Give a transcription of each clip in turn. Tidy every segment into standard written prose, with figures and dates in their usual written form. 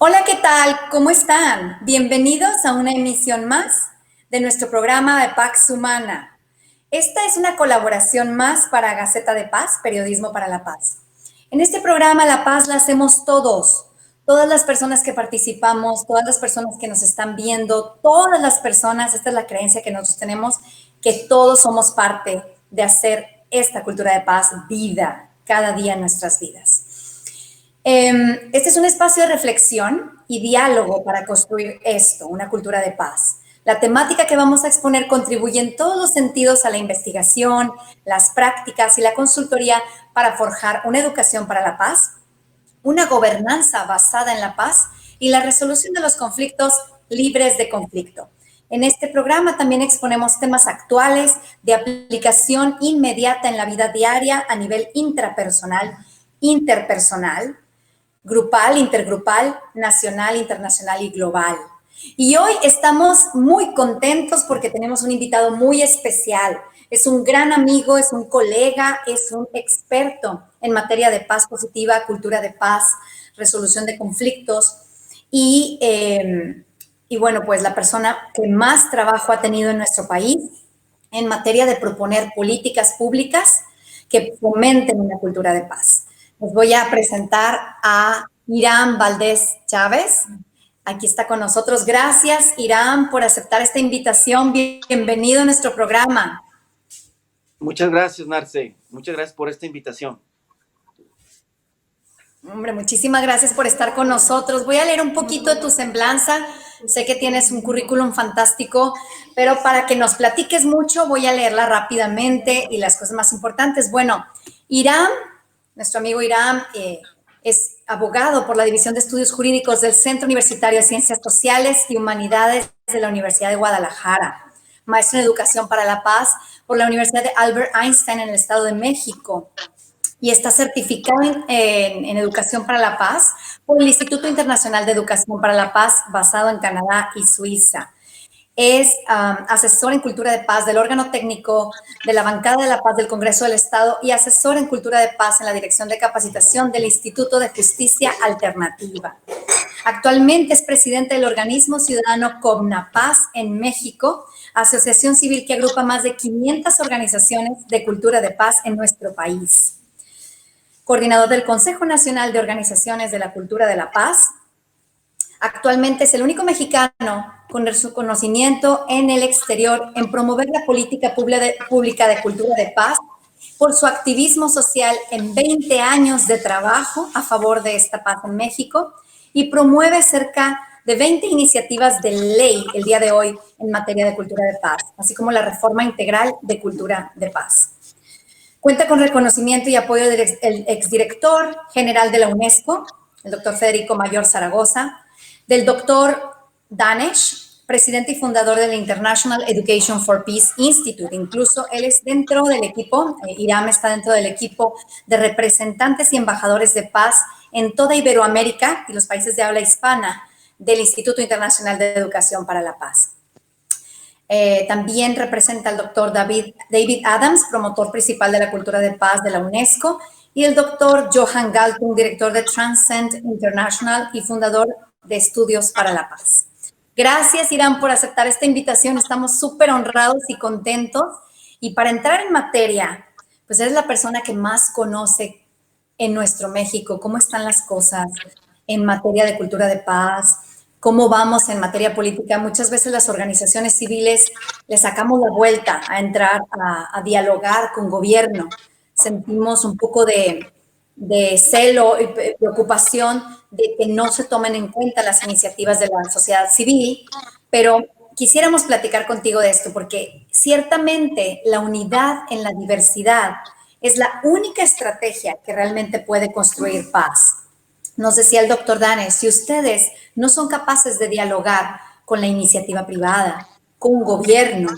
Hola, ¿qué tal? ¿Cómo están? Bienvenidos a una emisión más de nuestro programa de Pax Humana. Esta es una colaboración más para Gaceta de Paz, Periodismo para la Paz. En este programa la paz la hacemos todos, todas las personas que participamos, todas las personas que nos están viendo, todas las personas, esta es la creencia que nosotros tenemos, que todos somos parte de hacer esta cultura de paz vida cada día en nuestras vidas. Este es un espacio de reflexión y diálogo para construir esto, una cultura de paz. La temática que vamos a exponer contribuye en todos los sentidos a la investigación, las prácticas y la consultoría para forjar una educación para la paz, una gobernanza basada en la paz y la resolución de los conflictos libres de conflicto. En este programa también exponemos temas actuales de aplicación inmediata en la vida diaria a nivel intrapersonal, interpersonal, grupal, intergrupal, nacional, internacional y global. Y hoy estamos muy contentos porque tenemos un invitado muy especial. Es un gran amigo, es un colega, es un experto en materia de paz positiva, cultura de paz, resolución de conflictos y bueno, pues la persona que más trabajo ha tenido en nuestro país en materia de proponer políticas públicas que fomenten una cultura de paz. Les voy a presentar a Irán Valdés Chávez. Aquí está con nosotros. Gracias, Irán, por aceptar esta invitación. Bienvenido a nuestro programa. Muchas gracias, Narce. Muchas gracias por esta invitación. Hombre, muchísimas gracias por estar con nosotros. Voy a leer un poquito de tu semblanza. Sé que tienes un currículum fantástico, pero para que nos platiques mucho, voy a leerla rápidamente y las cosas más importantes. Bueno, Irán, nuestro amigo Irán, es abogado por la División de Estudios Jurídicos del Centro Universitario de Ciencias Sociales y Humanidades de la Universidad de Guadalajara, maestro en Educación para la Paz por la Universidad de Albert Einstein en el Estado de México y está certificado en Educación para la Paz por el Instituto Internacional de Educación para la Paz basado en Canadá y Suiza. Es asesor en Cultura de Paz del órgano técnico de la Bancada de la Paz del Congreso del Estado y asesor en Cultura de Paz en la Dirección de Capacitación del Instituto de Justicia Alternativa. Actualmente es presidente del organismo ciudadano COBNAPAZ en México, asociación civil que agrupa más de 500 organizaciones de cultura de paz en nuestro país. Coordinador del Consejo Nacional de Organizaciones de la Cultura de la Paz. Actualmente es el único mexicano con su conocimiento en el exterior en promover la política pública de cultura de paz por su activismo social en 20 años de trabajo a favor de esta paz en México y promueve cerca de 20 iniciativas de ley el día de hoy en materia de cultura de paz, así como la reforma integral de cultura de paz. Cuenta con reconocimiento y apoyo del exdirector general de la UNESCO, el doctor Federico Mayor Zaragoza, del doctor Danesh, presidente y fundador del International Education for Peace Institute. Incluso él es dentro del equipo, Irán está dentro del equipo de representantes y embajadores de paz en toda Iberoamérica y los países de habla hispana del Instituto Internacional de Educación para la Paz. También representa al doctor David Adams, promotor principal de la cultura de paz de la UNESCO, y el doctor Johan Galtung, director de Transcend International y fundador de Estudios para la Paz. Gracias, Irán, por aceptar esta invitación. Estamos súper honrados y contentos. Y para entrar en materia, pues eres la persona que más conoce en nuestro México cómo están las cosas en materia de cultura de paz, cómo vamos en materia política. Muchas veces las organizaciones civiles le sacamos la vuelta a entrar a dialogar con gobierno. Sentimos un poco de celo y preocupación de que no se tomen en cuenta las iniciativas de la sociedad civil, pero quisiéramos platicar contigo de esto porque ciertamente la unidad en la diversidad es la única estrategia que realmente puede construir paz. Nos decía el doctor Danes, si ustedes no son capaces de dialogar con la iniciativa privada, con gobierno,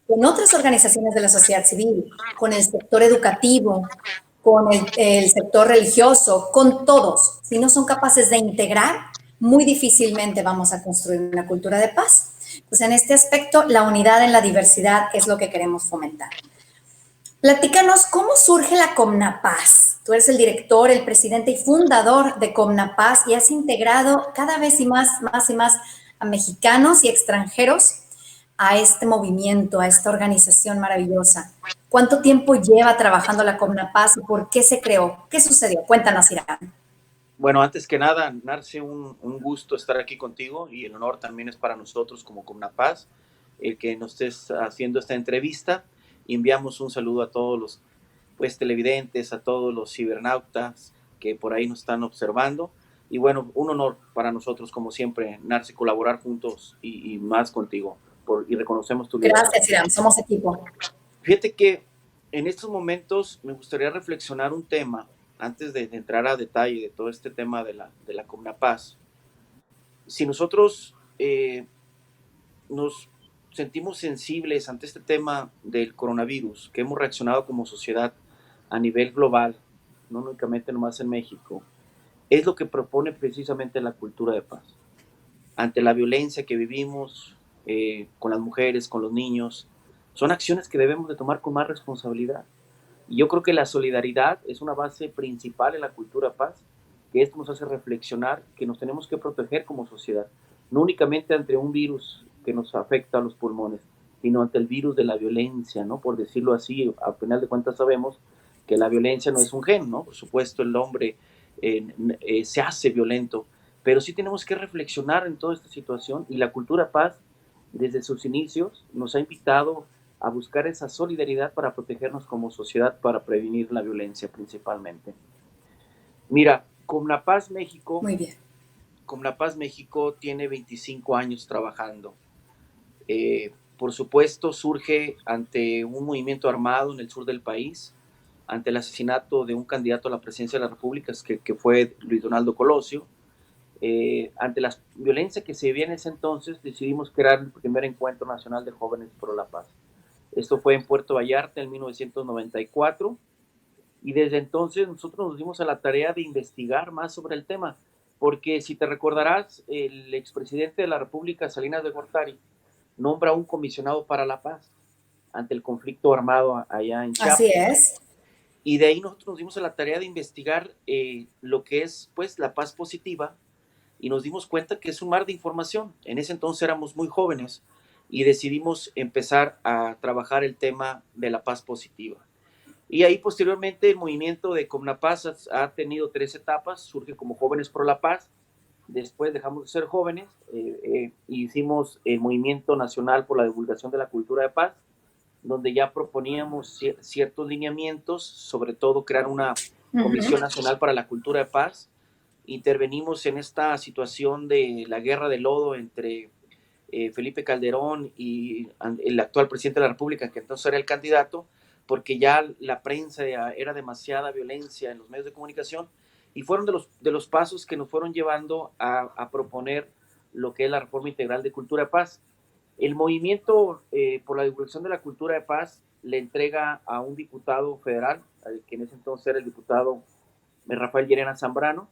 con otras organizaciones de la sociedad civil, con el sector educativo, con el sector religioso, con todos, si no son capaces de integrar, muy difícilmente vamos a construir una cultura de paz. Pues en este aspecto, la unidad en la diversidad es lo que queremos fomentar. Platícanos, ¿cómo surge la COBNAPAZ? Tú eres el director, el presidente y fundador de Comnapaz y has integrado cada vez y más a mexicanos y extranjeros a este movimiento, a esta organización maravillosa. ¿Cuánto tiempo lleva trabajando la Comnapaz y por qué se creó? ¿Qué sucedió? Cuéntanos, Irán. Bueno, antes que nada, Narce, un gusto estar aquí contigo y el honor también es para nosotros como Comnapaz el que nos estés haciendo esta entrevista. Enviamos un saludo a todos los televidentes, a todos los cibernautas que por ahí nos están observando. Y bueno, un honor para nosotros, como siempre, Narce, colaborar juntos y más contigo. Y reconocemos tu liderazgo. Gracias, Irán. Somos equipo. Fíjate que en estos momentos me gustaría reflexionar un tema antes de entrar a detalle de todo este tema de la Comnapaz. Si nosotros nos sentimos sensibles ante este tema del coronavirus, que hemos reaccionado como sociedad a nivel global, no únicamente nomás en México, es lo que propone precisamente la cultura de paz. Ante la violencia que vivimos con las mujeres, con los niños, son acciones que debemos de tomar con más responsabilidad. Y yo creo que la solidaridad es una base principal en la cultura de paz, que esto nos hace reflexionar que nos tenemos que proteger como sociedad, no únicamente ante un virus que nos afecta a los pulmones, sino ante el virus de la violencia, ¿no? Por decirlo así, al final de cuentas sabemos que la violencia no es un gen, ¿no? Por supuesto, el hombre se hace violento, pero sí tenemos que reflexionar en toda esta situación y la cultura paz, desde sus inicios, nos ha invitado a buscar esa solidaridad para protegernos como sociedad, para prevenir la violencia principalmente. Mira, Comnapaz México, Muy bien. Comnapaz México tiene 25 años trabajando. Por supuesto, surge ante un movimiento armado en el sur del país, ante el asesinato de un candidato a la presidencia de la República, que fue Luis Donaldo Colosio. Ante la violencia que se vivía en ese entonces, decidimos crear el primer encuentro nacional de jóvenes por la paz. Esto fue en Puerto Vallarta en 1994 y desde entonces nosotros nos dimos a la tarea de investigar más sobre el tema, porque si te recordarás, el expresidente de la República, Salinas de Gortari, nombra un comisionado para la paz ante el conflicto armado allá en Chiapas. Así es. Y de ahí nosotros nos dimos a la tarea de investigar lo que es pues la paz positiva y nos dimos cuenta que es un mar de información. En ese entonces éramos muy jóvenes y decidimos empezar a trabajar el tema de la paz positiva. Y ahí posteriormente el movimiento de Comnapaz ha tenido 3 etapas, surge como Jóvenes por la Paz, después dejamos de ser jóvenes, hicimos el Movimiento Nacional por la Divulgación de la Cultura de Paz, donde ya proponíamos ciertos lineamientos, sobre todo crear una Comisión Nacional para la Cultura de Paz. Intervenimos en esta situación de la guerra de lodo entre Felipe Calderón y el actual presidente de la República, que entonces era el candidato, porque ya la prensa era demasiada violencia en los medios de comunicación, y fueron de los pasos que nos fueron llevando a proponer lo que es la reforma integral de cultura de paz. El movimiento por la divulgación de la cultura de paz le entrega a un diputado federal, que en ese entonces era el diputado Rafael Llerena Zambrano.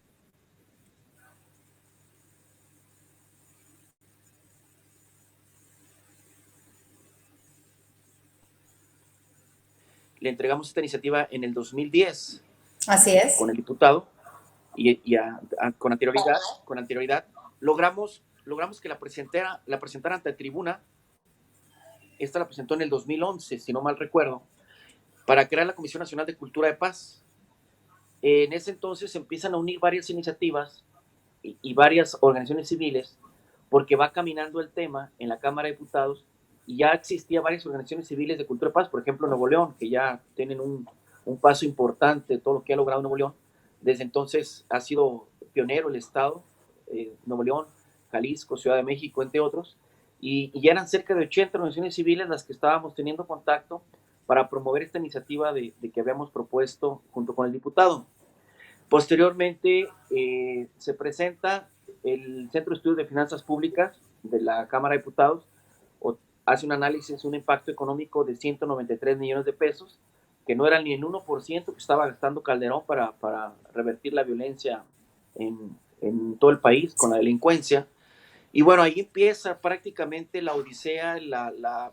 Le entregamos esta iniciativa en el 2010. Así es. Con el diputado y con anterioridad logramos que la presentara ante tribuna. Esta la presentó en el 2011, si no mal recuerdo, para crear la Comisión Nacional de Cultura de Paz. En ese entonces se empiezan a unir varias iniciativas y varias organizaciones civiles, porque va caminando el tema en la Cámara de Diputados y ya existía varias organizaciones civiles de cultura de paz, por ejemplo Nuevo León, que ya tienen un paso importante, todo lo que ha logrado Nuevo León. Desde entonces ha sido pionero el Estado, Nuevo León, Jalisco, Ciudad de México, entre otros, y ya eran cerca de 80 organizaciones civiles las que estábamos teniendo contacto para promover esta iniciativa de que habíamos propuesto junto con el diputado. Posteriormente se presenta el Centro de Estudios de Finanzas Públicas de la Cámara de Diputados, hace un análisis, un impacto económico de 193 millones de pesos, que no era ni el 1% que estaba gastando Calderón para revertir la violencia en todo el país con la delincuencia. Y bueno, ahí empieza prácticamente la odisea,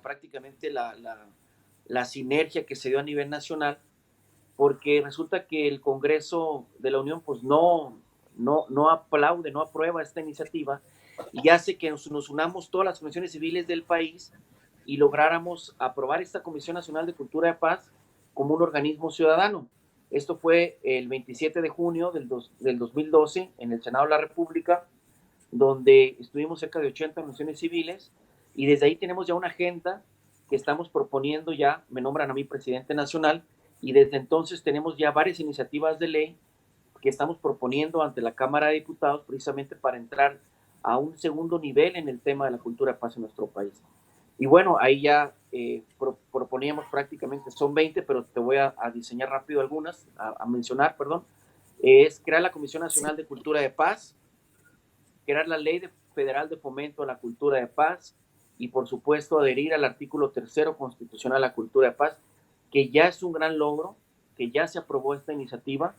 prácticamente la sinergia que se dio a nivel nacional porque resulta que el Congreso de la Unión pues no aplaude, no aprueba esta iniciativa y hace que nos unamos todas las comisiones civiles del país y lográramos aprobar esta Comisión Nacional de Cultura de Paz como un organismo ciudadano. Esto fue el 27 de junio del 2012 en el Senado de la República, donde estuvimos cerca de 80 organizaciones civiles y desde ahí tenemos ya una agenda que estamos proponiendo ya, me nombran a mí presidente nacional, y desde entonces tenemos ya varias iniciativas de ley que estamos proponiendo ante la Cámara de Diputados precisamente para entrar a un segundo nivel en el tema de la cultura de paz en nuestro país. Y bueno, ahí ya proponíamos prácticamente, son 20, pero te voy a diseñar rápido algunas, a mencionar, perdón. Es crear la Comisión Nacional de Cultura de Paz, crear la Ley Federal de Fomento a la Cultura de Paz y, por supuesto, adherir al artículo 3 constitucional a la cultura de paz, que ya es un gran logro, que ya se aprobó esta iniciativa.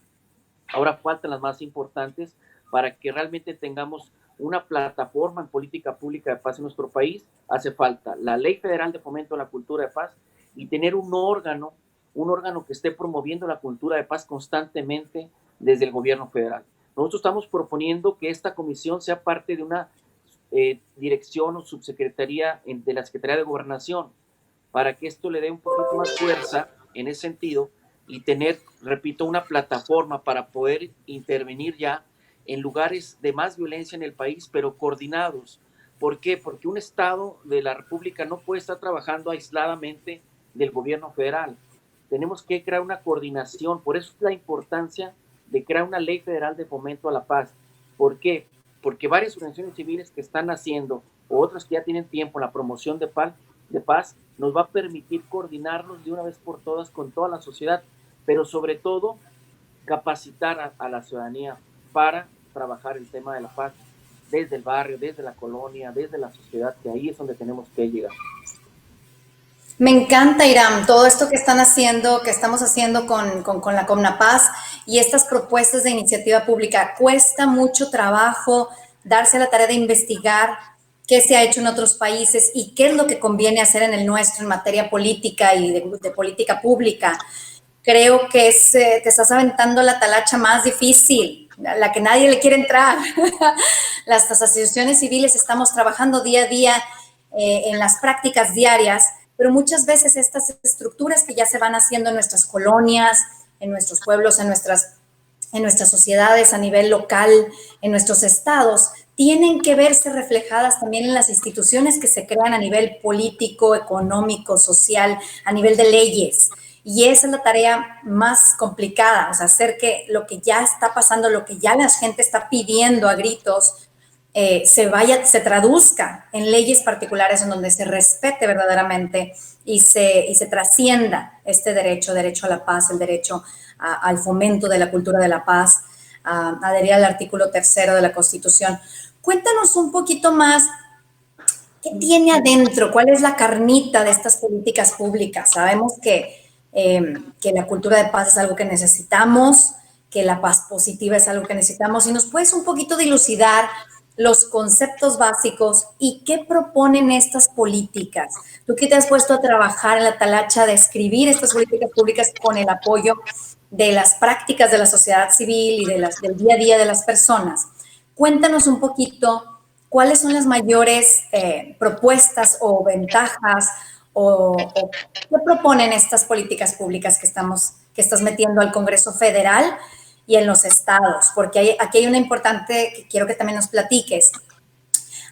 Ahora faltan las más importantes para que realmente tengamos una plataforma en política pública de paz en nuestro país. Hace falta la Ley Federal de Fomento a la Cultura de Paz y tener un órgano que esté promoviendo la cultura de paz constantemente desde el gobierno federal. Nosotros estamos proponiendo que esta comisión sea parte de una dirección o subsecretaría de la Secretaría de Gobernación, para que esto le dé un poquito más fuerza en ese sentido y tener, repito, una plataforma para poder intervenir ya en lugares de más violencia en el país, pero coordinados. ¿Por qué? Porque un Estado de la República no puede estar trabajando aisladamente del gobierno federal. Tenemos que crear una coordinación, por eso es la importancia de crear una ley federal de fomento a la paz. ¿Por qué? Porque varias organizaciones civiles que están haciendo, o otras que ya tienen tiempo en la promoción de paz, nos va a permitir coordinarnos de una vez por todas con toda la sociedad, pero sobre todo capacitar a la ciudadanía para trabajar el tema de la paz desde el barrio, desde la colonia, desde la sociedad, que ahí es donde tenemos que llegar. Me encanta, Iram, todo esto que están haciendo, que estamos haciendo con la Comnapaz y estas propuestas de iniciativa pública. Cuesta mucho trabajo darse a la tarea de investigar qué se ha hecho en otros países y qué es lo que conviene hacer en el nuestro en materia política y de política pública. Creo que te estás aventando la talacha más difícil, la que nadie le quiere entrar. Las asociaciones civiles estamos trabajando día a día en las prácticas diarias, pero muchas veces estas estructuras que ya se van haciendo en nuestras colonias, en nuestros pueblos, en nuestras sociedades a nivel local, en nuestros estados, tienen que verse reflejadas también en las instituciones que se crean a nivel político, económico, social, a nivel de leyes. Y esa es la tarea más complicada, o sea, hacer que lo que ya está pasando, lo que ya la gente está pidiendo a gritos, se traduzca en leyes particulares en donde se respete verdaderamente y se trascienda este derecho a la paz, el derecho al fomento de la cultura de la paz, adherir al artículo 3 de la Constitución. Cuéntanos un poquito más, ¿qué tiene adentro? ¿Cuál es la carnita de estas políticas públicas? Sabemos que la cultura de paz es algo que necesitamos, que la paz positiva es algo que necesitamos. Y nos puedes un poquito dilucidar los conceptos básicos y qué proponen estas políticas. Tú que te has puesto a trabajar en la talacha de escribir estas políticas públicas con el apoyo de las prácticas de la sociedad civil y del día a día de las personas. Cuéntanos un poquito cuáles son las mayores propuestas o ventajas o qué proponen estas políticas públicas que estás metiendo al Congreso Federal y en los estados, porque aquí hay una importante que quiero que también nos platiques.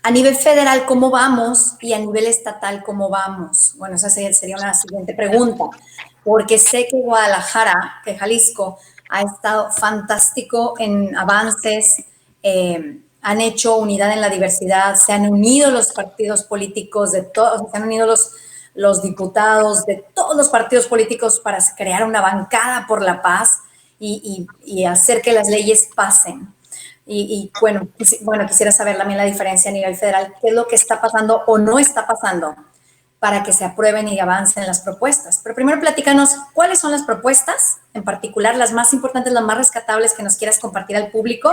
A nivel federal, ¿cómo vamos? Y a nivel estatal, ¿cómo vamos? Bueno, esa sería una siguiente pregunta, porque sé que Guadalajara, que Jalisco, ha estado fantástico en avances, han hecho unidad en la diversidad, se han unido los partidos políticos de todos, se han unido los diputados de todos los partidos políticos para crear una bancada por la paz y hacer que las leyes pasen. Bueno, quisiera saber también la diferencia a nivel federal, qué es lo que está pasando o no está pasando para que se aprueben y avancen las propuestas. Pero primero platícanos cuáles son las propuestas, en particular las más importantes, las más rescatables que nos quieras compartir al público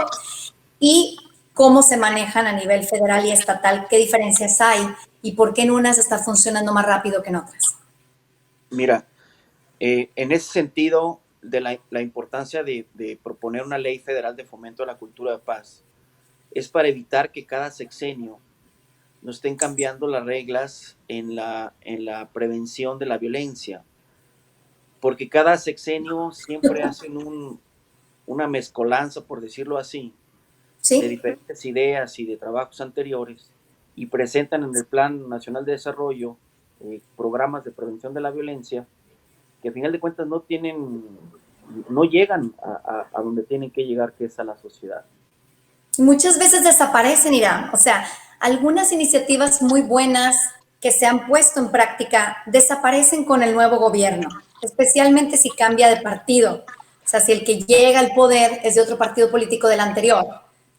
y cómo se manejan a nivel federal y estatal, qué diferencias hay y por qué en unas está funcionando más rápido que en otras. Mira, en ese sentido, de la importancia de proponer una ley federal de fomento a la cultura de paz es para evitar que cada sexenio no estén cambiando las reglas en la prevención de la violencia, porque cada sexenio siempre hacen una mezcolanza, por decirlo así, de Sí. diferentes ideas y de trabajos anteriores y presentan en el Plan Nacional de Desarrollo programas de prevención de la violencia que a final de cuentas no llegan a donde tienen que llegar, que es a la sociedad. Muchas veces desaparecen, Irán. O sea, algunas iniciativas muy buenas que se han puesto en práctica desaparecen con el nuevo gobierno, especialmente si cambia de partido. O sea, si el que llega al poder es de otro partido político del anterior,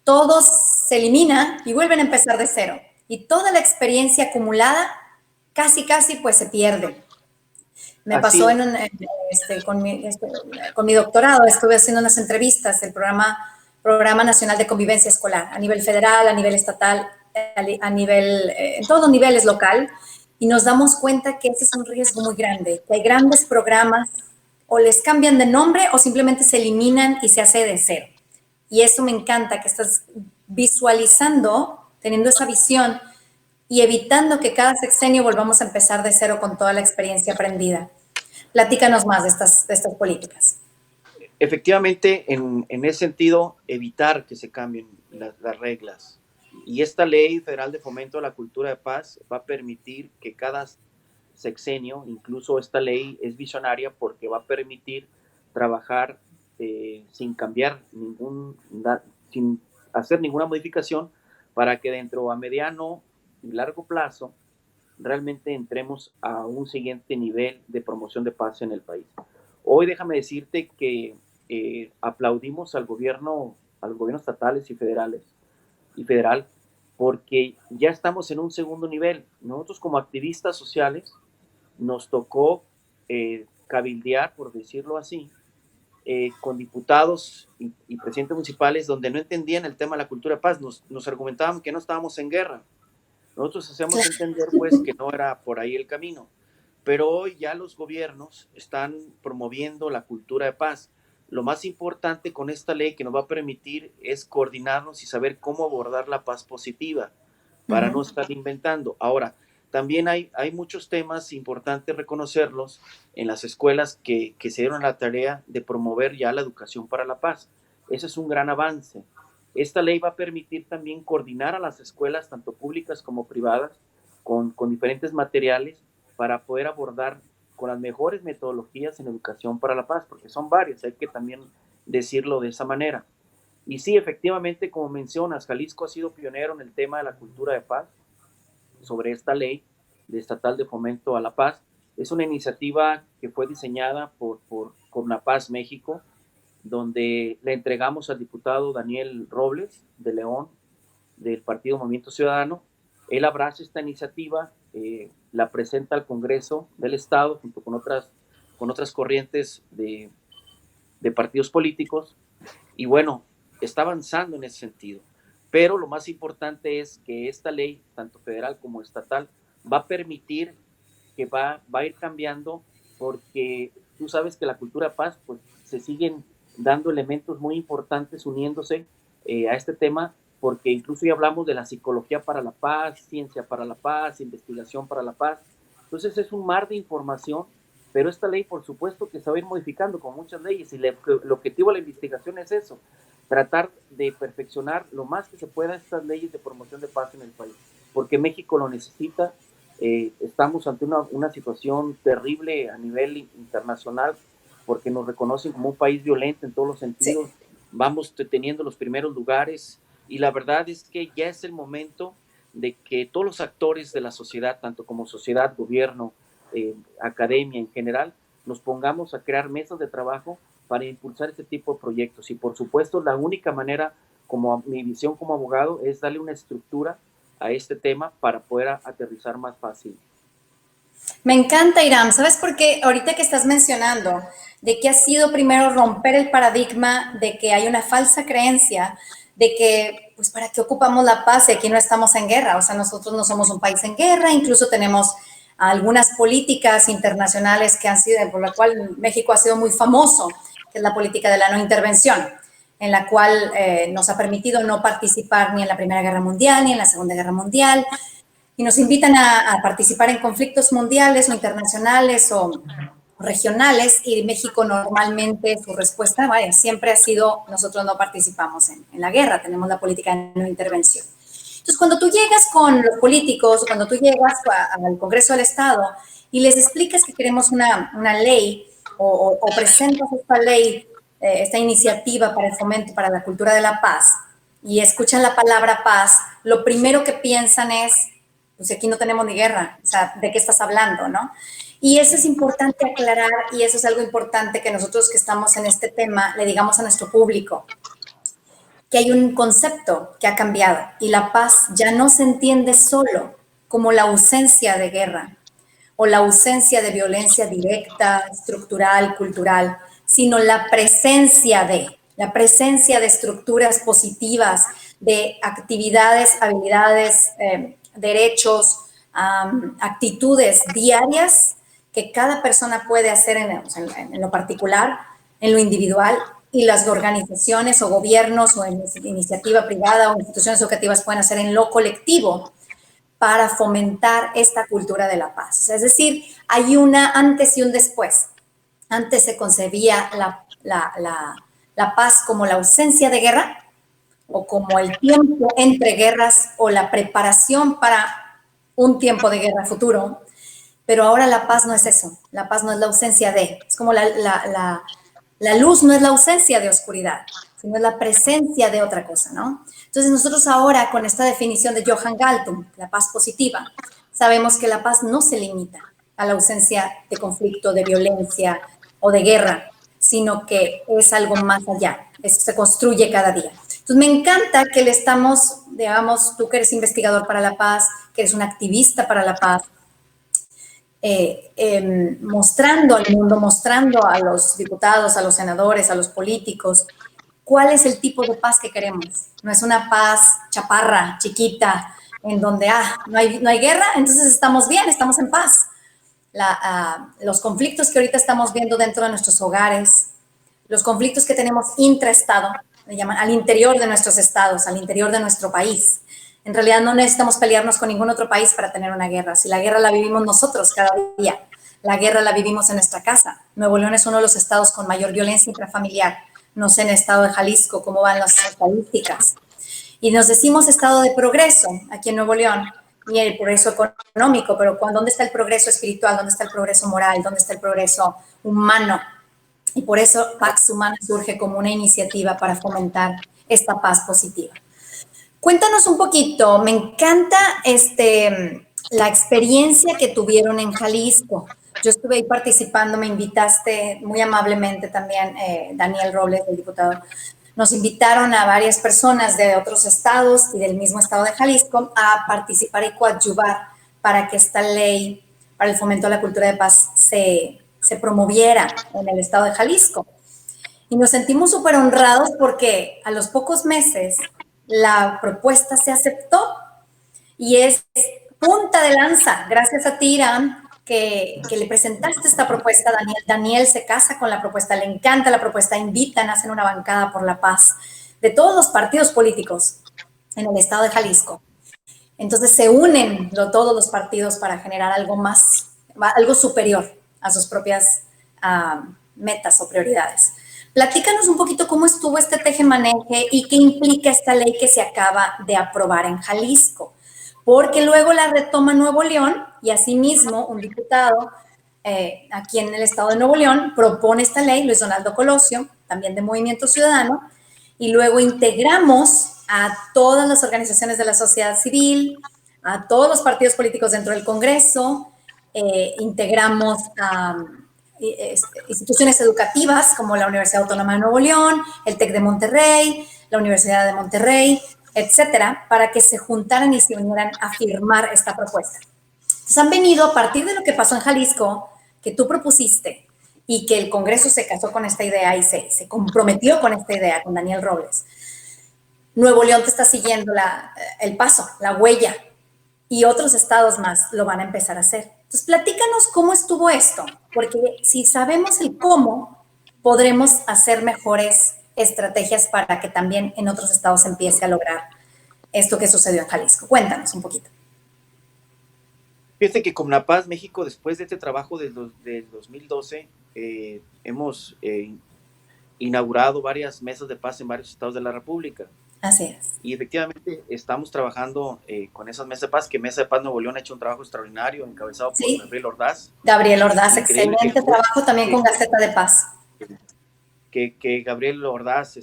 todos se eliminan y vuelven a empezar de cero. Y toda la experiencia acumulada casi pues se pierde. Me Así pasó es. con mi doctorado, estuve haciendo unas entrevistas, el programa Nacional de Convivencia Escolar, a nivel federal, a nivel estatal, en todos los niveles local, y nos damos cuenta que ese es un riesgo muy grande, que hay grandes programas, o les cambian de nombre o simplemente se eliminan y se hace de cero. Y eso me encanta, que estás visualizando, teniendo esa visión y evitando que cada sexenio volvamos a empezar de cero con toda la experiencia aprendida. Platícanos más de estas políticas. Efectivamente, en ese sentido, evitar que se cambien las reglas. Y esta ley federal de fomento a la cultura de paz va a permitir que cada sexenio, incluso esta ley es visionaria porque va a permitir trabajar sin cambiar sin hacer ninguna modificación para que dentro a mediano y largo plazo realmente entremos a un siguiente nivel de promoción de paz en el país. Hoy déjame decirte que aplaudimos al gobierno, a los gobiernos estatales y federal, porque ya estamos en un segundo nivel. Nosotros como activistas sociales nos tocó cabildear, por decirlo así, con diputados y presidentes municipales donde no entendían el tema de la cultura de paz. Nos argumentaban que no estábamos en guerra. Nosotros hacemos entender pues que no era por ahí el camino. Pero hoy ya los gobiernos están promoviendo la cultura de paz. Lo más importante con esta ley que nos va a permitir es coordinarnos y saber cómo abordar la paz positiva para no estar inventando. Ahora, también hay muchos temas importantes reconocerlos en las escuelas que se dieron la tarea de promover ya la educación para la paz. Ese es un gran avance. Esta ley va a permitir también coordinar a las escuelas, tanto públicas como privadas, con diferentes materiales para poder abordar con las mejores metodologías en educación para la paz, porque son varias, hay que también decirlo de esa manera. Y sí, efectivamente, como mencionas, Jalisco ha sido pionero en el tema de la cultura de paz, sobre esta ley estatal de fomento a la paz. Es una iniciativa que fue diseñada por CONAPAZ México, donde le entregamos al diputado Daniel Robles de León, del Partido Movimiento Ciudadano. Él abraza esta iniciativa, la presenta al Congreso del Estado junto con otras corrientes de partidos políticos y bueno, está avanzando en ese sentido. Pero lo más importante es que esta ley, tanto federal como estatal, va a permitir que va a ir cambiando porque tú sabes que la cultura paz, pues se siguen dando elementos muy importantes uniéndose a este tema, porque incluso ya hablamos de la psicología para la paz, ciencia para la paz, investigación para la paz. Entonces es un mar de información, pero esta ley por supuesto que se va a ir modificando con muchas leyes y el objetivo de la investigación es eso, tratar de perfeccionar lo más que se pueda estas leyes de promoción de paz en el país, porque México lo necesita. Estamos ante una situación terrible a nivel internacional porque nos reconocen como un país violento en todos los sentidos. Sí. Vamos teniendo los primeros lugares y la verdad es que ya es el momento de que todos los actores de la sociedad, tanto como sociedad, gobierno, academia en general, nos pongamos a crear mesas de trabajo para impulsar este tipo de proyectos. Y por supuesto, la única manera, como mi visión como abogado, es darle una estructura a este tema para poder aterrizar más fácil. Me encanta, Iram. ¿Sabes por qué? Ahorita que estás mencionando de que ha sido primero romper el paradigma de que hay una falsa creencia de que, pues, ¿para qué ocupamos la paz si aquí no estamos en guerra? O sea, nosotros no somos un país en guerra, incluso tenemos algunas políticas internacionales que han sido, por la cual México ha sido muy famoso. que es la política de la no intervención, en la cual nos ha permitido no participar ni en la Primera Guerra Mundial ni en la Segunda Guerra Mundial, y nos invitan a participar en conflictos mundiales o internacionales o regionales, y México normalmente su respuesta, vaya, siempre ha sido: nosotros no participamos en la guerra, tenemos la política de no intervención. Entonces, cuando tú llegas con los políticos, cuando tú llegas al Congreso del Estado y les explicas que queremos una ley o presentas esta ley, esta iniciativa para el fomento, para la cultura de la paz, y escuchan la palabra paz, lo primero que piensan es: pues aquí no tenemos ni guerra, o sea, ¿de qué estás hablando, no? Y eso es importante aclarar, y eso es algo importante que nosotros que estamos en este tema le digamos a nuestro público, que hay un concepto que ha cambiado, y la paz ya no se entiende solo como la ausencia de guerra o la ausencia de violencia directa, estructural, cultural, sino la presencia de estructuras positivas, de actividades, habilidades, derechos, actitudes diarias que cada persona puede hacer en lo particular, en lo individual, y las organizaciones o gobiernos o iniciativa privada o instituciones educativas pueden hacer en lo colectivo para fomentar esta cultura de la paz. Es decir, hay una antes y un después. Antes se concebía la paz como la ausencia de guerra o como el tiempo entre guerras o la preparación para un tiempo de guerra futuro, pero ahora la paz no es eso. La paz no es la ausencia de, es como la luz no es la ausencia de oscuridad, sino es la presencia de otra cosa, ¿no? Entonces nosotros ahora con esta definición de Johan Galtung, la paz positiva, sabemos que la paz no se limita a la ausencia de conflicto, de violencia o de guerra, sino que es algo más allá, se construye cada día. Entonces me encanta que le estamos, digamos, tú que eres investigador para la paz, que eres un activista para la paz, mostrando al mundo, mostrando a los diputados, a los senadores, a los políticos, cuál es el tipo de paz que queremos. No es una paz chaparra, chiquita, en donde no hay guerra, entonces estamos bien, estamos en paz. Los conflictos que ahorita estamos viendo dentro de nuestros hogares, los conflictos que tenemos intraestado, le llaman, al interior de nuestros estados, al interior de nuestro país. En realidad no necesitamos pelearnos con ningún otro país para tener una guerra. Si la guerra la vivimos nosotros cada día, la guerra la vivimos en nuestra casa. Nuevo León es uno de los estados con mayor violencia intrafamiliar. No sé en el estado de Jalisco cómo van las estadísticas. Y nos decimos estado de progreso aquí en Nuevo León, y el progreso económico, pero ¿dónde está el progreso espiritual? ¿Dónde está el progreso moral? ¿Dónde está el progreso humano? Y por eso Pax Humana surge como una iniciativa para fomentar esta paz positiva. Cuéntanos un poquito, me encanta la experiencia que tuvieron en Jalisco. Yo estuve ahí participando, me invitaste muy amablemente también, Daniel Robles, el diputado. Nos invitaron a varias personas de otros estados y del mismo estado de Jalisco a participar y coadyuvar para que esta ley para el fomento de la cultura de paz se promoviera en el estado de Jalisco. Y nos sentimos súper honrados porque a los pocos meses la propuesta se aceptó y es punta de lanza, gracias a ti, Irán, que le presentaste esta propuesta a Daniel. Daniel se casa con la propuesta, le encanta la propuesta, invitan, hacen una bancada por la paz de todos los partidos políticos en el estado de Jalisco. Entonces se unen todos los partidos para generar algo más, algo superior a sus propias metas o prioridades. Platícanos un poquito cómo estuvo este tejemaneje y qué implica esta ley que se acaba de aprobar en Jalisco, porque luego la retoma Nuevo León y asimismo un diputado aquí en el estado de Nuevo León propone esta ley, Luis Donaldo Colosio, también de Movimiento Ciudadano, y luego integramos a todas las organizaciones de la sociedad civil, a todos los partidos políticos dentro del Congreso, integramos a instituciones educativas como la Universidad Autónoma de Nuevo León, el TEC de Monterrey, la Universidad de Monterrey, etcétera, para que se juntaran y se unieran a firmar esta propuesta. Entonces han venido a partir de lo que pasó en Jalisco, que tú propusiste y que el Congreso se casó con esta idea y se comprometió con esta idea, con Daniel Robles. Nuevo León te está siguiendo el paso, la huella, y otros estados más lo van a empezar a hacer. Entonces, platícanos cómo estuvo esto, porque si sabemos el cómo, podremos hacer mejores estrategias para que también en otros estados se empiece a lograr esto que sucedió en Jalisco? Cuéntanos un poquito. Fíjate que Comnapaz México, después de este trabajo del 2012, hemos inaugurado varias mesas de paz en varios estados de la República. Así es. Y efectivamente estamos trabajando con esas mesas de paz, que Mesa de Paz Nuevo León ha hecho un trabajo extraordinario, encabezado por Gabriel Ordaz. Gabriel Ordaz, excelente trabajo también con Gaceta de Paz. Que Gabriel Ordaz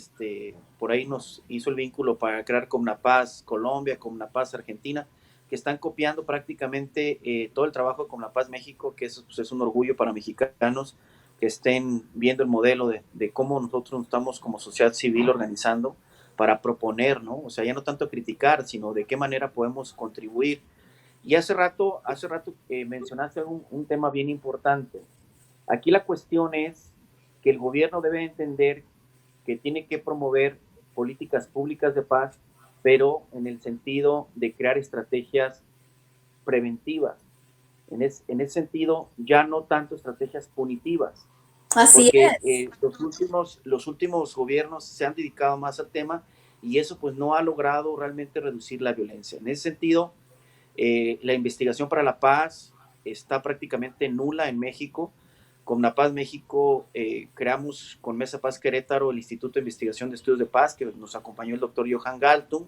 por ahí nos hizo el vínculo para crear Comnapaz Colombia, Comnapaz Argentina, que están copiando prácticamente todo el trabajo de Comnapaz México, que eso, pues, es un orgullo para mexicanos que estén viendo el modelo de cómo nosotros nos estamos como sociedad civil organizando para proponer, ¿no? O sea, ya no tanto criticar, sino de qué manera podemos contribuir. Y hace rato mencionaste un tema bien importante. Aquí la cuestión es que el gobierno debe entender que tiene que promover políticas públicas de paz, pero en el sentido de crear estrategias preventivas. En ese sentido, ya no tanto estrategias punitivas. Así porque, es. los últimos gobiernos se han dedicado más al tema y eso pues no ha logrado realmente reducir la violencia. En ese sentido, la investigación para la paz está prácticamente nula en México. Con La Paz México creamos con Mesa Paz Querétaro el Instituto de Investigación de Estudios de Paz, que nos acompañó el doctor Johan Galtung.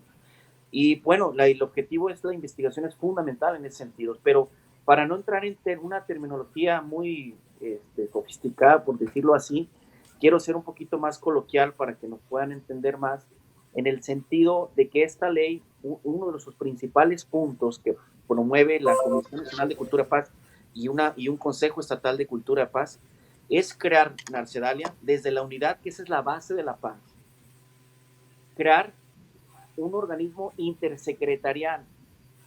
Y bueno, el objetivo es la investigación es fundamental en ese sentido, pero para no entrar en una terminología muy sofisticada, por decirlo así, quiero ser un poquito más coloquial para que nos puedan entender más, en el sentido de que esta ley, uno de sus principales puntos que promueve la Comisión Nacional de Cultura y Paz y un Consejo Estatal de Cultura y Paz, es crear, Narcedalia, desde la unidad, que esa es la base de la paz, crear un organismo intersecretarial,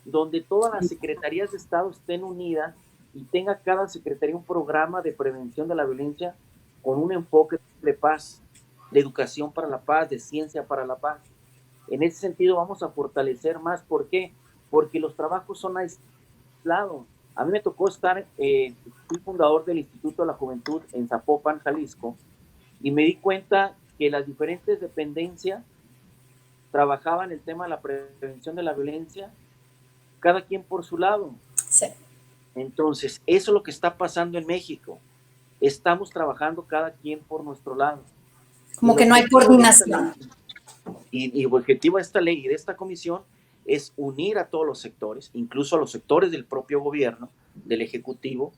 donde todas las secretarías de Estado estén unidas y tenga cada secretaría un programa de prevención de la violencia con un enfoque de paz, de educación para la paz, de ciencia para la paz. En ese sentido vamos a fortalecer más. ¿Por qué? Porque los trabajos son aislados. A mí me tocó fui fundador del Instituto de la Juventud en Zapopan, Jalisco, y me di cuenta que las diferentes dependencias trabajaban el tema de la prevención de la violencia, cada quien por su lado. Sí. Entonces, eso es lo que está pasando en México. Estamos trabajando cada quien por nuestro lado. Como que no hay coordinación. Y el objetivo de esta ley y de esta comisión es unir a todos los sectores, incluso a los sectores del propio gobierno, del Ejecutivo,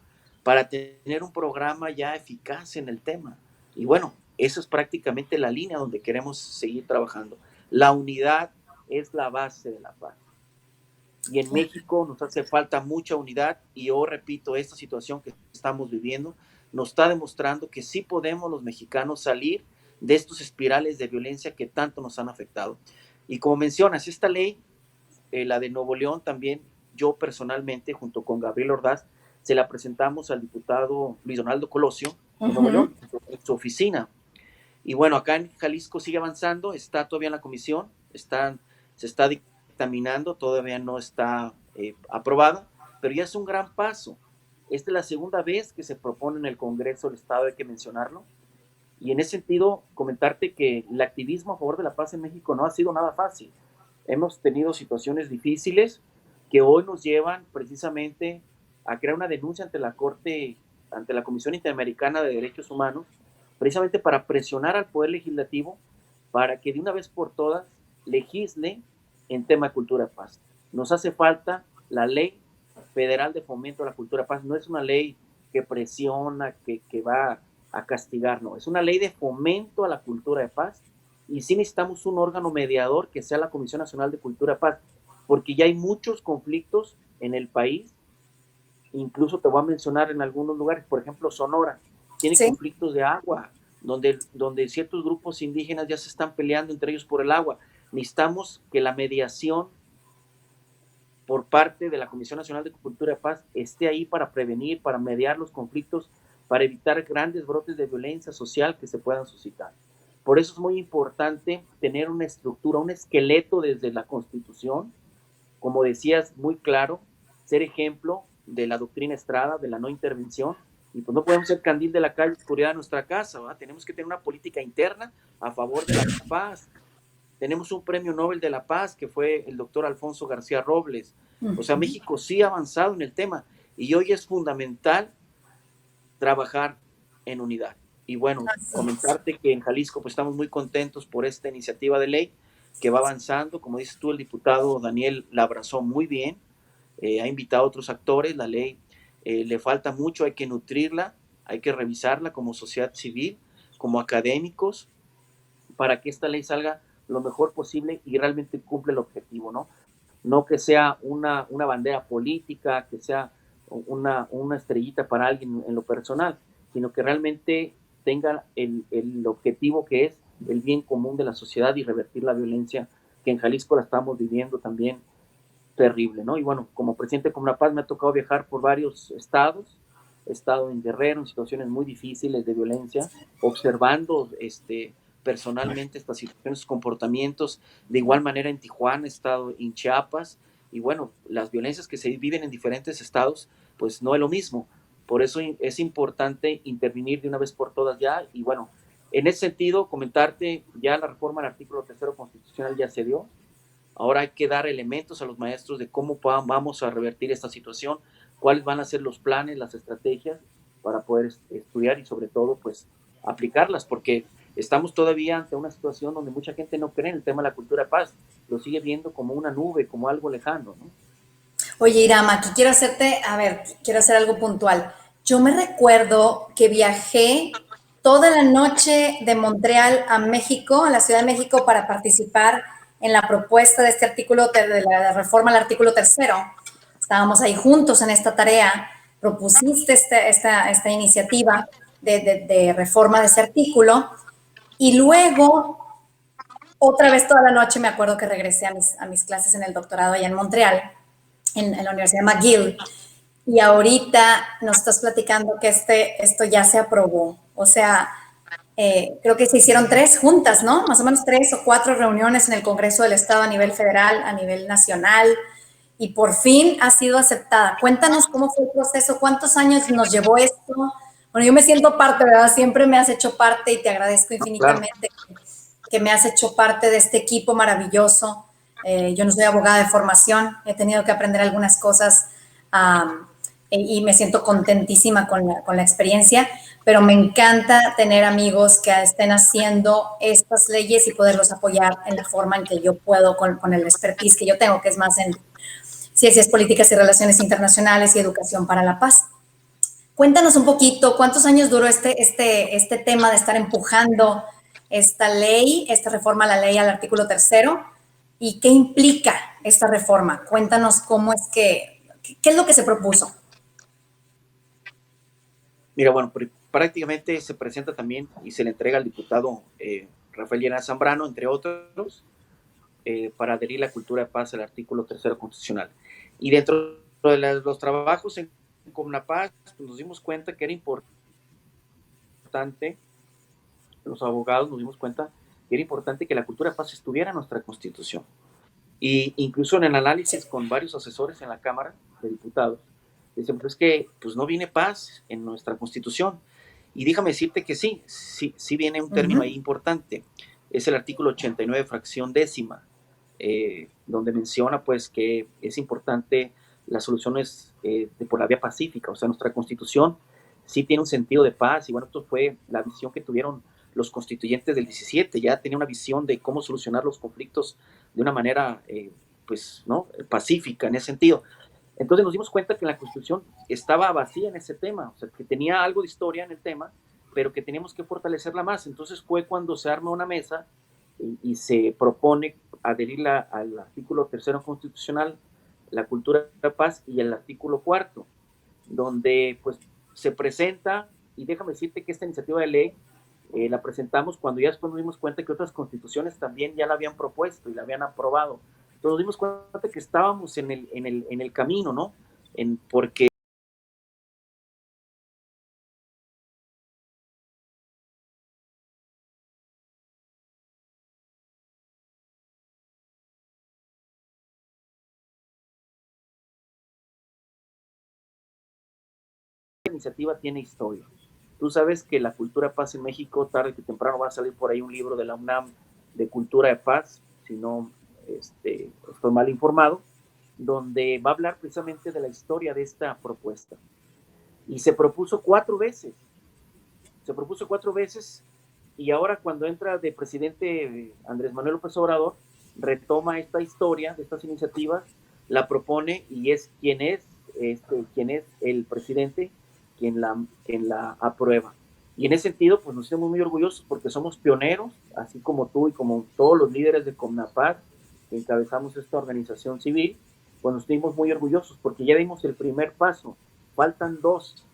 para tener un programa ya eficaz en el tema. Y bueno, eso es prácticamente la línea donde queremos seguir trabajando. La unidad es la base de la paz. Y en México nos hace falta mucha unidad y yo repito, esta situación que estamos viviendo nos está demostrando que sí podemos los mexicanos salir de estos espirales de violencia que tanto nos han afectado. Y como mencionas, esta ley, la de Nuevo León también, yo personalmente, junto con Gabriel Ordaz, se la presentamos al diputado Luis Donaldo Colosio de Nuevo León, en su oficina. Y bueno, acá en Jalisco sigue avanzando, está todavía en la comisión, se está dictaminando, todavía no está aprobada, pero ya es un gran paso. Esta es la segunda vez que se propone en el Congreso del Estado, hay que mencionarlo. Y en ese sentido, comentarte que el activismo a favor de la paz en México no ha sido nada fácil. Hemos tenido situaciones difíciles que hoy nos llevan precisamente a crear una denuncia ante la Corte, ante la Comisión Interamericana de Derechos Humanos, precisamente para presionar al Poder Legislativo para que de una vez por todas legisle en tema de cultura de paz. Nos hace falta la Ley Federal de Fomento a la Cultura de Paz. No es una ley que presiona, que va a castigar, no. Es una ley de fomento a la cultura de paz y sí necesitamos un órgano mediador que sea la Comisión Nacional de Cultura de Paz, porque ya hay muchos conflictos en el país. Incluso te voy a mencionar en algunos lugares, por ejemplo, Sonora, tiene conflictos de agua, donde ciertos grupos indígenas ya se están peleando entre ellos por el agua. Necesitamos que la mediación por parte de la Comisión Nacional de Cultura de Paz esté ahí para prevenir, para mediar los conflictos, para evitar grandes brotes de violencia social que se puedan suscitar. Por eso es muy importante tener una estructura, un esqueleto desde la Constitución, como decías muy claro, ser ejemplo de la doctrina Estrada, de la no intervención, y pues no podemos ser candil de la calle, oscuridad de nuestra casa, ¿verdad? Tenemos que tener una política interna a favor de la paz. Tenemos un premio Nobel de la Paz que fue el doctor Alfonso García Robles. O sea, México sí ha avanzado en el tema y hoy es fundamental trabajar en unidad. Y bueno, comentarte que en Jalisco pues estamos muy contentos por esta iniciativa de ley que va avanzando. Como dices tú, el diputado Daniel la abrazó muy bien, ha invitado a otros actores, la ley le falta mucho, hay que nutrirla, hay que revisarla como sociedad civil, como académicos, para que esta ley salga lo mejor posible y realmente cumple el objetivo, ¿no? No que sea una bandera política, que sea una estrellita para alguien en lo personal, sino que realmente tenga el objetivo que es el bien común de la sociedad y revertir la violencia que en Jalisco la estamos viviendo también terrible, ¿no? Y bueno, como presidente de Comunapaz me ha tocado viajar por varios estados, he estado en Guerrero en situaciones muy difíciles de violencia, observando personalmente estas situaciones, comportamientos, de igual manera en Tijuana, he estado en Chiapas, y bueno, las violencias que se viven en diferentes estados, pues no es lo mismo, por eso es importante intervenir de una vez por todas ya, y bueno, en ese sentido, comentarte, ya la reforma al artículo tercero constitucional ya se dio. Ahora hay que dar elementos a los maestros de cómo vamos a revertir esta situación, cuáles van a ser los planes, las estrategias para poder estudiar y sobre todo pues aplicarlas, porque estamos todavía ante una situación donde mucha gente no cree en el tema de la cultura de paz, lo sigue viendo como una nube, como algo lejano, ¿no? Oye, Irama, aquí quiero hacerte, a ver, quiero hacer algo puntual. Yo me recuerdo que viajé toda la noche de Montreal a México, a la Ciudad de México, para participar en la propuesta de este artículo, de la reforma al artículo tercero. Estábamos ahí juntos en esta tarea, propusiste esta iniciativa de reforma de ese artículo y luego, otra vez toda la noche me acuerdo que regresé a mis clases en el doctorado allá en Montreal, en la Universidad de McGill, y ahorita nos estás platicando que esto ya se aprobó. O sea, creo que se hicieron 3 juntas, ¿no? Más o menos 3 o 4 reuniones en el Congreso del Estado a nivel federal, a nivel nacional, y por fin ha sido aceptada. Cuéntanos cómo fue el proceso, cuántos años nos llevó esto. Bueno, yo me siento parte, ¿verdad? Siempre me has hecho parte y te agradezco Claro. infinitamente que me has hecho parte de este equipo maravilloso. Yo no soy abogada de formación, he tenido que aprender algunas cosas y me siento contentísima con la experiencia, pero me encanta tener amigos que estén haciendo estas leyes y poderlos apoyar en la forma en que yo puedo con el expertise que yo tengo, que es más en ciencias políticas y relaciones internacionales y educación para la paz. Cuéntanos un poquito, ¿cuántos años duró este tema de estar empujando esta ley, esta reforma a la ley al artículo tercero? ¿Y qué implica esta reforma? Cuéntanos cómo es qué es lo que se propuso. Mira, bueno, prácticamente se presenta también y se le entrega al diputado Rafael Llena Zambrano, entre otros, para adherir la cultura de paz al artículo tercero constitucional. Y dentro de los trabajos en Comnapaz, pues nos dimos cuenta que era importante, los abogados nos dimos cuenta que era importante que la cultura de paz estuviera en nuestra constitución. Y incluso en el análisis Sí. con varios asesores en la Cámara de Diputados, dicen, pues es que pues no viene paz en nuestra constitución. Y déjame decirte que sí viene un término ahí importante. Es el artículo 89, fracción décima, donde menciona pues que es importante las soluciones por la vía pacífica. O sea, nuestra constitución sí tiene un sentido de paz y bueno, esto fue la visión que tuvieron los constituyentes del 17, ya tenía una visión de cómo solucionar los conflictos de una manera, pues, ¿no? Pacífica en ese sentido. Entonces nos dimos cuenta que la Constitución estaba vacía en ese tema, o sea, que tenía algo de historia en el tema, pero que teníamos que fortalecerla más. Entonces fue cuando se arma una mesa y se propone adherirla al artículo tercero constitucional, la cultura de paz y el artículo cuarto, donde pues se presenta, y déjame decirte que esta iniciativa de ley la presentamos cuando ya después nos dimos cuenta que otras constituciones también ya la habían propuesto y la habían aprobado. Entonces nos dimos cuenta que estábamos en el camino, ¿no? Porque esta iniciativa tiene historia. Tú sabes que la cultura de paz en México, tarde que temprano va a salir por ahí un libro de la UNAM de cultura de paz, si no estoy mal informado, donde va a hablar precisamente de la historia de esta propuesta. Y se propuso 4 veces. Se propuso 4 veces y ahora cuando entra de presidente Andrés Manuel López Obrador, retoma esta historia de estas iniciativas, la propone y es quien es el presidente quien la aprueba. Y en ese sentido, pues nos sentimos muy orgullosos porque somos pioneros, así como tú y como todos los líderes de CONAPAD, que encabezamos esta organización civil, pues nos sentimos muy orgullosos porque ya dimos el primer paso. Faltan 2,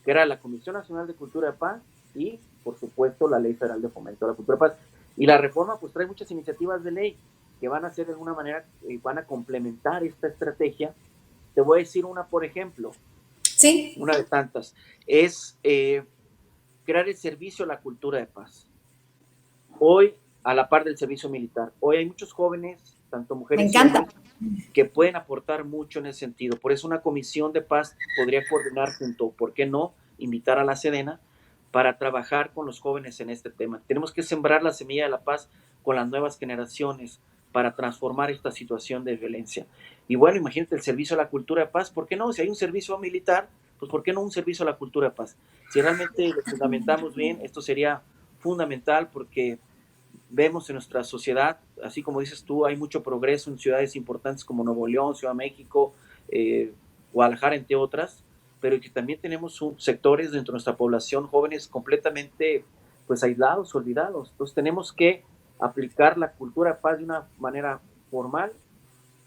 que era la Comisión Nacional de Cultura de Paz y, por supuesto, la Ley Federal de Fomento de la Cultura de Paz. Y la reforma, pues, trae muchas iniciativas de ley que van a ser de alguna manera, van a complementar esta estrategia. Te voy a decir una, por ejemplo, sí, una de tantas, es crear el servicio a la cultura de paz. Hoy, a la par del servicio militar, hoy hay muchos jóvenes, tanto me mujeres y encanta. hombres, que pueden aportar mucho en ese sentido. Por eso una comisión de paz podría coordinar junto, ¿por qué no?, invitar a la Sedena para trabajar con los jóvenes en este tema. Tenemos que sembrar la semilla de la paz con las nuevas generaciones para transformar esta situación de violencia. Y bueno, imagínate el servicio a la cultura de paz, ¿por qué no? Si hay un servicio militar, pues ¿por qué no un servicio a la cultura de paz? Si realmente lo fundamentamos bien, esto sería fundamental porque vemos en nuestra sociedad, así como dices tú, hay mucho progreso en ciudades importantes como Nuevo León, Ciudad de México, Guadalajara, entre otras, pero que también tenemos sectores dentro de nuestra población, jóvenes completamente pues aislados, olvidados. Entonces tenemos que aplicar la cultura de paz de una manera formal,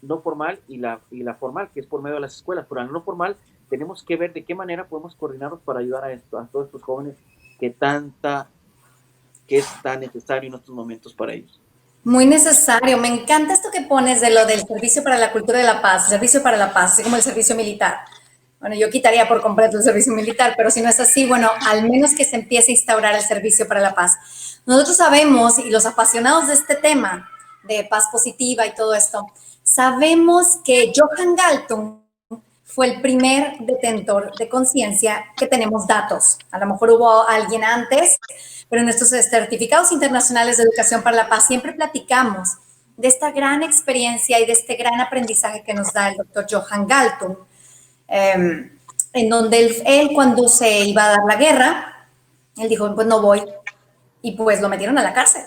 no formal y la formal, que es por medio de las escuelas, pero la no formal tenemos que ver de qué manera podemos coordinarnos para ayudar a todos estos jóvenes que es tan necesario en estos momentos para ellos. Muy necesario. Me encanta esto que pones de lo del servicio para la cultura de la paz, servicio para la paz, así como el servicio militar. Bueno, yo quitaría por completo el servicio militar, pero si no es así, bueno, al menos que se empiece a instaurar el servicio para la paz. Nosotros sabemos, y los apasionados de este tema, de paz positiva y todo esto, sabemos que Johan Galtung fue el primer detentor de conciencia que tenemos datos. A lo mejor hubo alguien antes, pero en nuestros certificados internacionales de educación para la paz siempre platicamos de esta gran experiencia y de este gran aprendizaje que nos da el doctor Johan Galtung, en donde él cuando se iba a dar la guerra, él dijo, pues no voy, y pues lo metieron a la cárcel.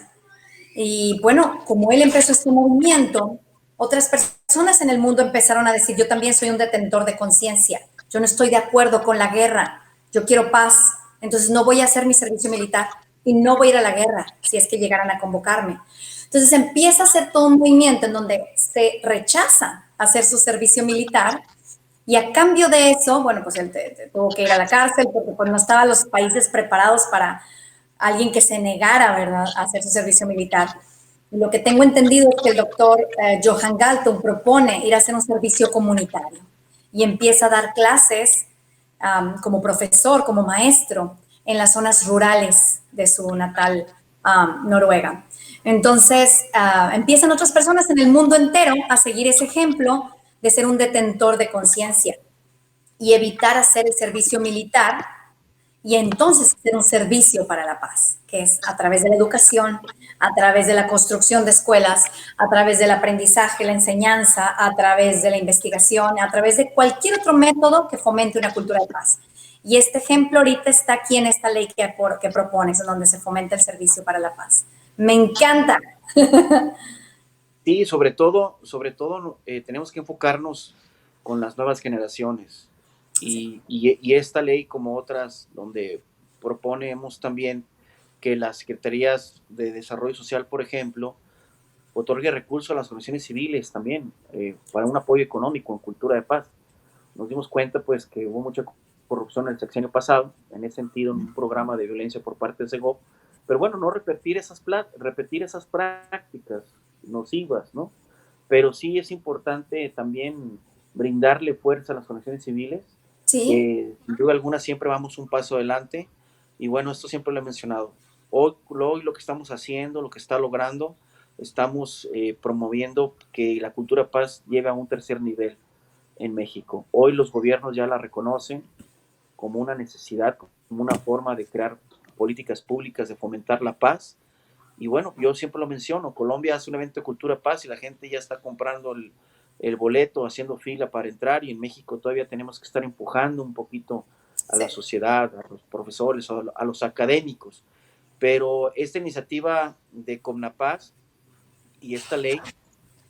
Y bueno, como él empezó este movimiento, otras personas en el mundo empezaron a decir, yo también soy un detentor de conciencia, yo no estoy de acuerdo con la guerra, yo quiero paz, entonces no voy a hacer mi servicio militar y no voy a ir a la guerra si es que llegaran a convocarme. Entonces empieza a hacer todo un movimiento en donde se rechaza hacer su servicio militar y a cambio de eso, bueno, pues él tuvo que ir a la cárcel porque pues, no estaban los países preparados para alguien que se negara, ¿verdad?, a hacer su servicio militar. Lo que tengo entendido es que el doctor Johan Galtung propone ir a hacer un servicio comunitario y empieza a dar clases como profesor, como maestro, en las zonas rurales de su natal Noruega. Entonces, empiezan otras personas en el mundo entero a seguir ese ejemplo de ser un detentor de conciencia y evitar hacer el servicio militar y entonces hacer un servicio para la paz, que es a través de la educación, a través de la construcción de escuelas, a través del aprendizaje, la enseñanza, a través de la investigación, a través de cualquier otro método que fomente una cultura de paz. Y este ejemplo ahorita está aquí en esta ley que propones, en donde se fomenta el servicio para la paz. Me encanta. Sí, sobre todo tenemos que enfocarnos con las nuevas generaciones y esta ley como otras donde proponemos también que las secretarías de desarrollo social, por ejemplo, otorgue recursos a las organizaciones civiles también para un apoyo económico en cultura de paz. Nos dimos cuenta pues que hubo mucha corrupción en el sexenio pasado, en ese sentido, en un programa de violencia por parte de SEGOP, pero bueno, no repetir esas prácticas nocivas, ¿no? Pero sí es importante también brindarle fuerza a las organizaciones civiles, Sí, que sin duda alguna siempre vamos un paso adelante, y bueno, esto siempre lo he mencionado. Hoy lo que estamos haciendo, lo que está logrando, estamos promoviendo que la cultura paz lleve a un tercer nivel en México. Hoy los gobiernos ya la reconocen, como una necesidad, como una forma de crear políticas públicas, de fomentar la paz. Y bueno, yo siempre lo menciono, Colombia hace un evento de cultura paz y la gente ya está comprando el boleto, haciendo fila para entrar, y en México todavía tenemos que estar empujando un poquito a Sí. la sociedad, a los profesores, a los académicos. Pero esta iniciativa de Comnapaz y esta ley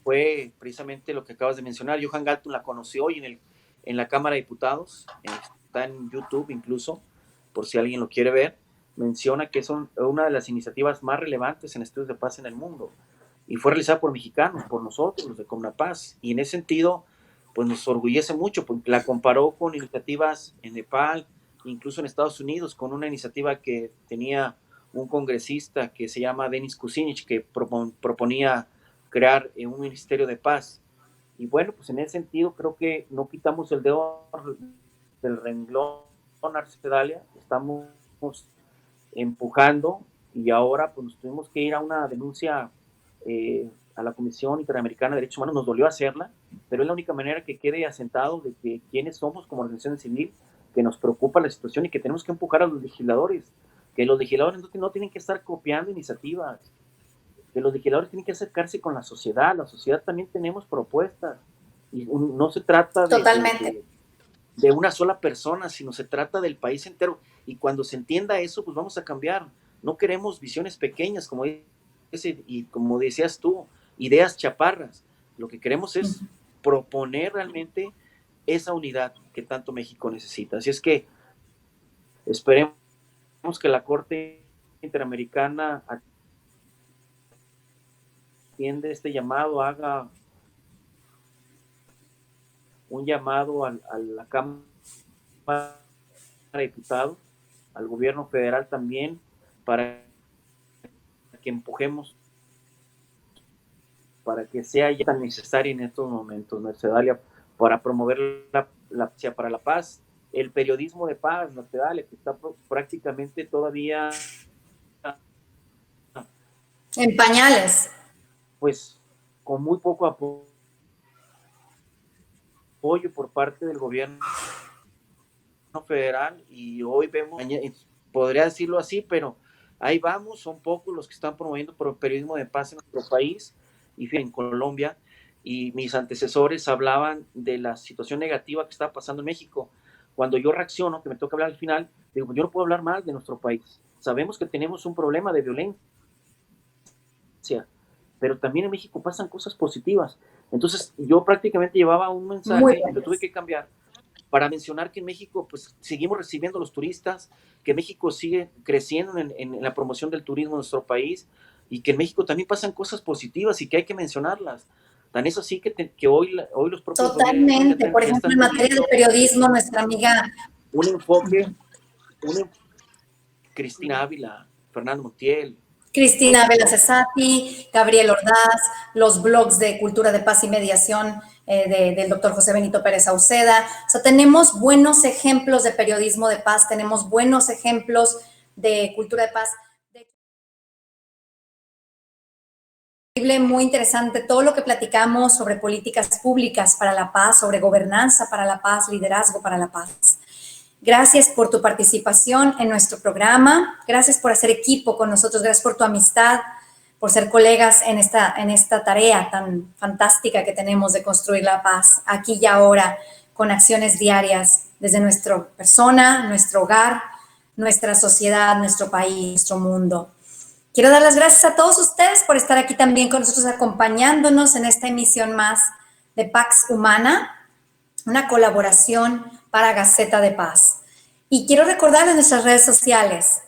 fue precisamente lo que acabas de mencionar. Johan Galtung la conoció hoy en la Cámara de Diputados, está en YouTube incluso, por si alguien lo quiere ver. Menciona que es una de las iniciativas más relevantes en estudios de paz en el mundo, y fue realizada por mexicanos, por nosotros, los de Comnapaz, y en ese sentido, pues nos orgullece mucho, porque la comparó con iniciativas en Nepal, incluso en Estados Unidos, con una iniciativa que tenía un congresista que se llama Denis Kucinich, que proponía crear un ministerio de paz. Y bueno, pues en ese sentido creo que no quitamos el dedo del renglón, Arcedalia, estamos empujando, y ahora pues nos tuvimos que ir a una denuncia a la Comisión Interamericana de Derechos Humanos. Nos dolió hacerla, pero es la única manera que quede asentado de que quiénes somos como organización civil, que nos preocupa la situación y que tenemos que empujar a los legisladores, que los legisladores no tienen que estar copiando iniciativas, que los legisladores tienen que acercarse con la sociedad también tenemos propuestas, y no se trata Totalmente. de una sola persona, sino se trata del país entero, y cuando se entienda eso, pues vamos a cambiar. No queremos visiones pequeñas, y como decías tú, ideas chaparras. Lo que queremos es proponer realmente esa unidad que tanto México necesita. Así es que esperemos que la Corte Interamericana atiende este llamado, haga un llamado a la Cámara de Diputados, al gobierno federal también, para que empujemos, para que sea ya tan necesaria en estos momentos, Mercedalia, para promover para la paz, el periodismo de paz, Mercedalia, que está prácticamente todavía, En pañales. pues, con muy poco apoyo por parte del gobierno federal, y hoy vemos, podría decirlo así, pero ahí vamos, son pocos los que están promoviendo periodismo de paz en nuestro país y en Colombia, y mis antecesores hablaban de la situación negativa que está pasando en México. Cuando yo reacciono, que me toca hablar al final, digo, yo no puedo hablar mal de nuestro país. Sabemos que tenemos un problema de violencia, pero también en México pasan cosas positivas. Entonces yo prácticamente llevaba un mensaje y lo tuve que cambiar para mencionar que en México pues seguimos recibiendo a los turistas, que México sigue creciendo en la promoción del turismo en nuestro país, y que en México también pasan cosas positivas y que hay que mencionarlas. Tan es así que hoy los propios Totalmente. gobiernos Por ya ejemplo, están en materia de periodismo, nuestra amiga un enfoque, Cristina Ávila, Fernando Montiel, Cristina Vela ¿no? Cesati, Gabriel Ordaz, los blogs de Cultura de Paz y Mediación del doctor José Benito Pérez Sauceda. O sea, tenemos buenos ejemplos de periodismo de paz, tenemos buenos ejemplos de cultura de paz. Muy interesante todo lo que platicamos sobre políticas públicas para la paz, sobre gobernanza para la paz, liderazgo para la paz. Gracias por tu participación en nuestro programa, gracias por hacer equipo con nosotros, gracias por tu amistad, por ser colegas en esta tarea tan fantástica que tenemos de construir la paz aquí y ahora, con acciones diarias desde nuestra persona, nuestro hogar, nuestra sociedad, nuestro país, nuestro mundo. Quiero dar las gracias a todos ustedes por estar aquí también con nosotros, acompañándonos en esta emisión más de Pax Humana, una colaboración para Gaceta de Paz. Y quiero recordarles nuestras redes sociales,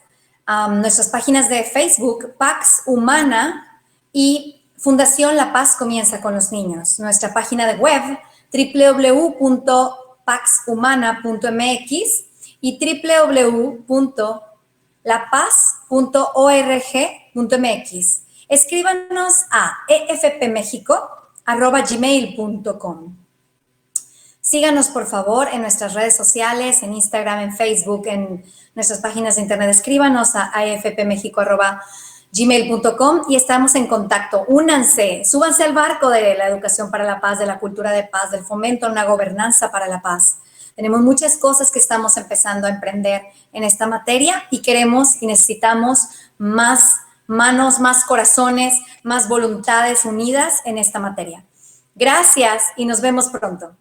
nuestras páginas de Facebook, Pax Humana, y Fundación La Paz Comienza con los Niños. Nuestra página de web, www.paxhumana.mx y www.lapaz.org.mx. Escríbanos a efpmexico@gmail.com. Síganos, por favor, en nuestras redes sociales, en Instagram, en Facebook, en nuestras páginas de internet. Escríbanos a afpmexico@gmail.com y estamos en contacto. Únanse, súbanse al barco de la educación para la paz, de la cultura de paz, del fomento a una gobernanza para la paz. Tenemos muchas cosas que estamos empezando a emprender en esta materia y queremos y necesitamos más manos, más corazones, más voluntades unidas en esta materia. Gracias y nos vemos pronto.